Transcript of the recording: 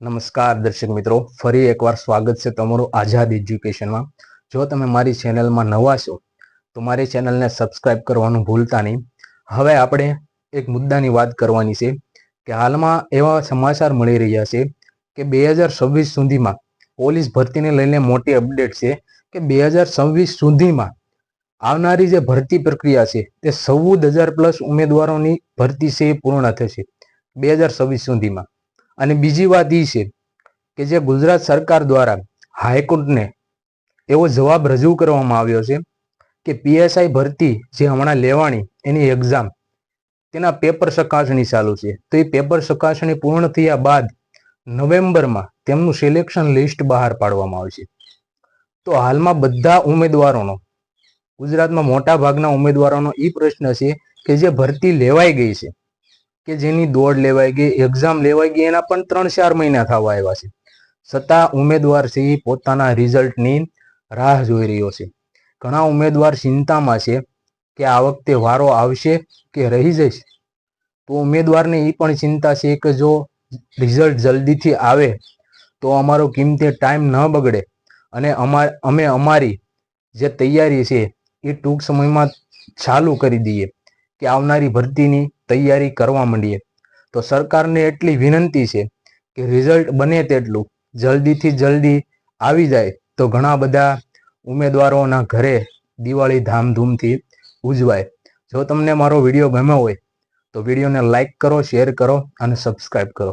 નમસ્કાર દર્શક મિત્રો, ફરી એકવાર સ્વાગત છે તમારું આઝાદ એજ્યુકેશનમાં. જો તમે મારી ચેનલમાં નવા છો તો મારી ચેનલને સબસ્ક્રાઇબ કરવાનું ભૂલતા નહીં. હવે આપણે એક મુદ્દાની વાત કરવાની છે કે હાલમાં એવા સમાચાર મળી રહ્યા છે કે 2026 સુધીમાં પોલીસ ભરતીને લઈને મોટી અપડેટ છે કે 2026 સુધીમાં આવનારી જે ભરતી પ્રક્રિયા છે તે 14,000+ ઉમેદવારોની ભરતી છે એ પૂર્ણ થશે 2026 સુધીમાં. અને બીજી વાત એ છે કે જે ગુજરાત સરકાર દ્વારા હાઈકોર્ટને એવો જવાબ રજૂ કરવામાં આવ્યો છે કે પીએસઆઈ ભરતી જે હમણાં લેવાની એની એક્ઝામ તેના પેપર ચકાસણી ચાલુ છે, તો એ પેપર ચકાસણી પૂર્ણ થયા બાદ નવેમ્બરમાં તેમનું સિલેક્શન લિસ્ટ બહાર પાડવામાં આવશે. તો હાલમાં બધા ઉમેદવારોનો, ગુજરાતમાં મોટા ભાગના ઉમેદવારોનો એ પ્રશ્ન છે કે જે ભરતી લેવાઈ ગઈ છે, કે જેની દોડ લેવાઈ ગઈ, એક્ઝામ લેવાઈ ગઈ, એના પણ 3-4 મહિના થવા આવ્યા છે, છતાં ઉમેદવાર છે પોતાના રિઝલ્ટની રાહ જોઈ રહ્યો છે. ઘણા ઉમેદવાર ચિંતામાં છે કે આ વખતે વારો આવશે કે રહી જશે. તો ઉમેદવારને એ પણ ચિંતા છે કે જો રિઝલ્ટ જલ્દીથી આવે તો અમારો કિંમતી ટાઈમ ન બગડે અને અમે અમારી જે તૈયારી છે એ ટૂંક સમયમાં ચાલુ કરી દઈએ, કે આવનારી ભરતીની તૈયારી કરવા માંડીએ. તો સરકારને એટલી વિનંતી છે કે રિઝલ્ટ બને તેટલું જલ્દીથી જલ્દી આવી જાય તો ઘણા બધા ઉમેદવારોના ઘરે દિવાળી ધામધૂમથી ઉજવાય. જો તમને મારો વિડીયો ગમ્યો હોય તો વિડીયોને લાઈક કરો, શેર કરો અને સબસ્ક્રાઈબ કરો.